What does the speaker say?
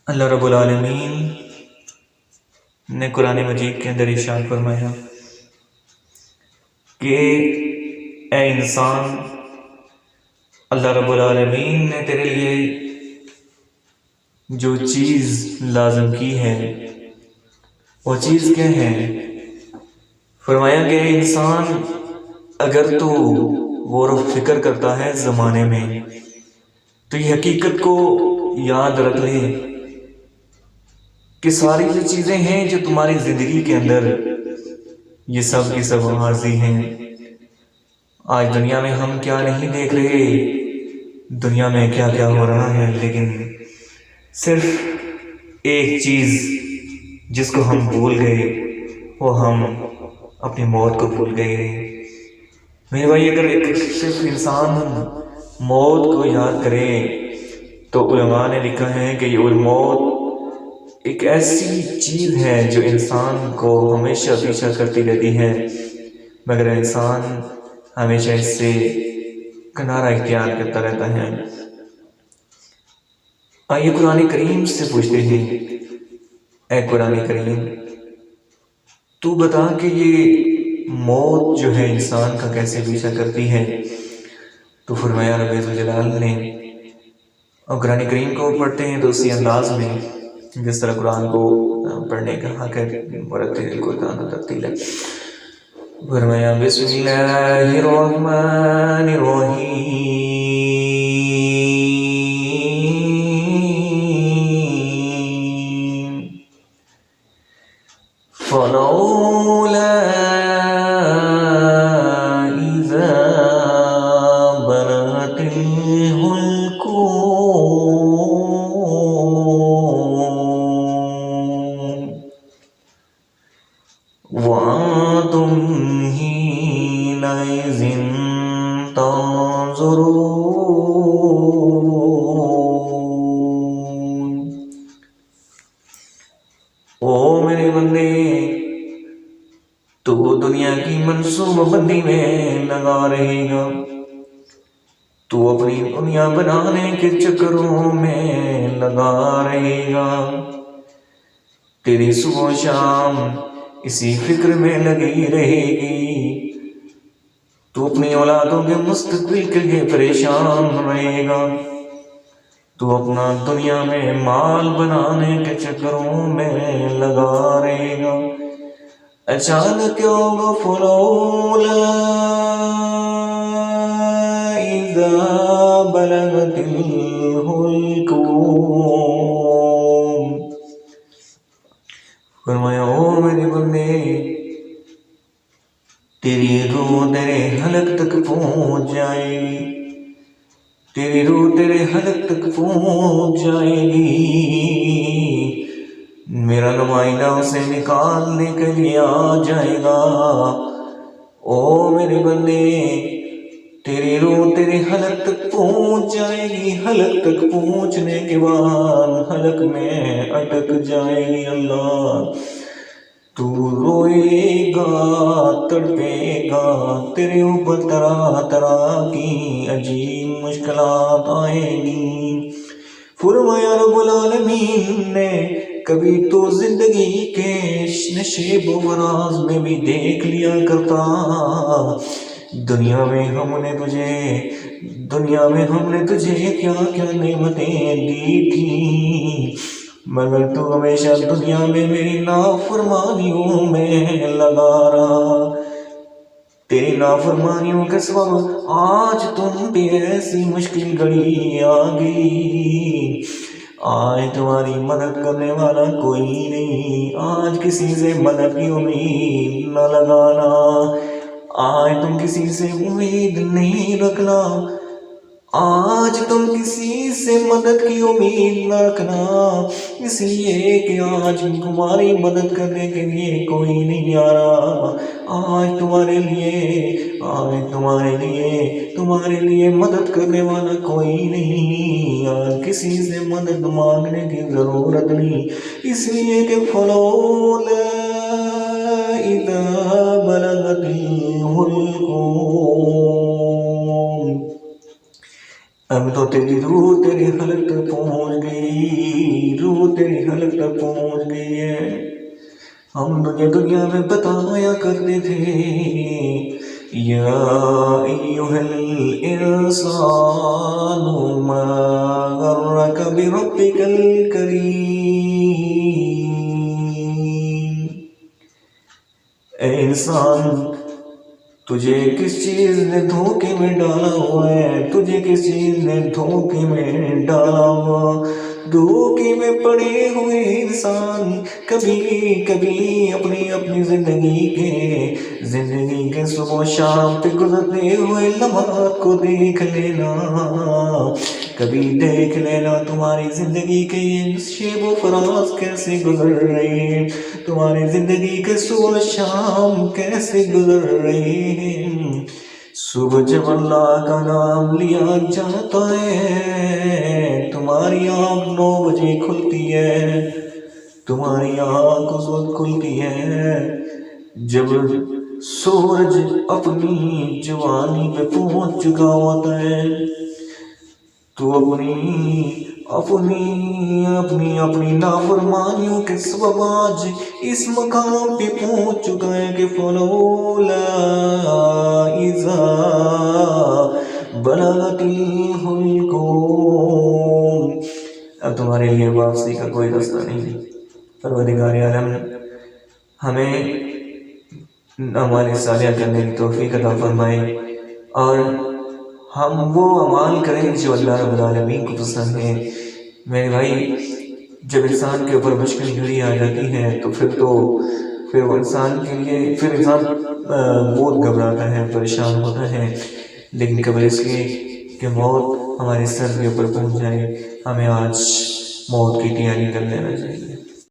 اللہ رب العالمین نے قرآن مجید کے اندر ارشاد فرمایا کہ اے انسان، اللہ رب العالمین نے تیرے لیے جو چیز لازم کی ہے وہ چیز کیا ہے؟ فرمایا کہ اے انسان، اگر تو غور و فکر کرتا ہے زمانے میں تو یہ حقیقت کو یاد رکھ لے کہ ساری جو چیزیں ہیں جو تمہاری زندگی کے اندر یہ سب کی سب عارضی ہیں۔ آج دنیا میں ہم کیا نہیں دیکھ رہے، دنیا میں کیا کیا ہو رہا ہے، لیکن صرف ایک چیز جس کو ہم بھول گئے وہ ہم اپنی موت کو بھول گئے۔ میرے بھائی، اگر ایک صرف انسان موت کو یاد کرے تو علماء نے لکھا ہے کہ یہ موت ایک ایسی چیز ہے جو انسان کو ہمیشہ پیچھا کرتی رہتی ہے، مگر انسان ہمیشہ اس سے کنارہ اختیار کرتا رہتا ہے۔ آئیے قرآن کریم سے پوچھتے ہیں، اے قرآن کریم، تو بتا کہ یہ موت جو ہے انسان کا کیسے پیچھا کرتی ہے؟ تو فرمایا رب ذوالجلال نے، اور قرآن کریم کو پڑھتے ہیں تو اسی انداز میں جس طرح قرآن کو پڑھنے کا حق ہے، مرتل القرآن ترتیلا، فرمایا بسم اللہ الرحمن الرحیم فلولا اذا بلغت الحلقوم وَأَنْتُمْ حِينَئِذٍ تَنظُرُونَ۔ او میرے بندے، تو دنیا کی منصوبہ بندی میں لگا رہے گا، تو اپنی دنیا بنانے کے چکروں میں لگا رہے گا، تیری صبح و شام اسی فکر میں لگی رہے گی، تو اپنی اولادوں کے مستقبل کے لیے پریشان رہے گا، تو اپنا دنیا میں مال بنانے کے چکروں میں لگا رہے گا۔ اچانک کیا ہوگا؟ فلولا اذا بلغت الحلقوم، فرمایا او میرے بندے، تیری روح تیرے حلق تک پہنچ جائے گی، تیری روح تیرے حلق تک پہنچ جائے گی، میرا نمائندہ اسے نکالنے کے لیے آ جائے گا۔ او میرے بندے، تیری روح تیرے حلق تک پہنچ جائے گی، حلق تک پہنچنے کے بعد حلق میں اٹک جائے گی۔ اللہ، تو روئے گا، تڑپے گا، تیرے اوپر طرح طرح کی عجیب مشکلات آئیں گی۔ فرمایا رب العالمین نے، کبھی تو زندگی کے نشیب و فراز میں بھی دیکھ لیا کرتا، دنیا میں ہم نے تجھے کیا کیا نعمتیں دی تھی، مگر تو ہمیشہ دنیا میں میری نافرمانیوں میں لگا رہا، تیری نافرمانیوں کے سبب آج تم بھی ایسی مشکل گھڑی آ گئی، آج تمہاری مدد کرنے والا کوئی نہیں، آج کسی سے مدد کی امید نہ لگانا، آج تم کسی سے امید نہیں رکھنا، آج تم کسی سے مدد کی امید نہ رکھنا، اس لیے کہ آج تمہاری مدد کرنے کے لیے کوئی نہیں آ رہا، آج تمہارے لیے مدد کرنے والا کوئی نہیں، آج کسی سے مدد مانگنے کی ضرورت نہیں، اس لیے کہ فلولا اذا بلغت الحلقوم، اب تو تیری روح تیرے حلق تک پہنچ گئی، روح تیری حلق تک پہنچ گئی ہے۔ ہم تجھے دنیا میں بتایا کرتے تھے یا ایھا الانسان ما غرک بربک الکریم، اے انسان تجھے کس چیز نے دھوکے میں ڈالا ہوا ہے، تجھے کس چیز نے دھوکے میں ڈالا ہوا، دھوکے میں پڑے ہوئے انسان کبھی کبھی اپنی زندگی کے صبح و شام پہ گزرتے ہوئے لمحات کو دیکھ لینا، کبھی دیکھ لینا تمہاری زندگی کے یہ شیب و فراز کیسے گزر رہے ہیں، تمہاری زندگی کے صبح و شام کیسے گزر رہے ہیں۔ صبح جب اللہ کا نام لیا جاتا ہے تمہاری آنکھ 9 بجے کھلتی ہے، تمہاری آنکھ اس وقت کھلتی ہے جب سورج اپنی جوانی پہ پہنچ چکا ہوتا ہے، تو اپنی نافرمانیوں کے سبب آج اس مقام پہ پہنچ چکا ہے کہ فلولا اذا بلغت الحلقوم، اب تمہارے لیے واپسی کا کوئی راستہ نہیں۔ پروردگار عالم ہمیں ہمارے صالح کرنے کی توفیق عطا فرمائے اور ہم وہ اعمال کریں جو اللہ رب العالمین کو پسند ہے۔ میرے بھائی، جب انسان کے اوپر مشکل گھڑی آ جاتی ہے تو پھر وہ انسان کے لیے انسان بہت گھبراتا ہے، پریشان ہوتا ہے، لیکن قبل اس کے کہ موت ہمارے سر کے اوپر پہنچ جائے ہمیں آج موت کی تیاری کر لینا چاہیے۔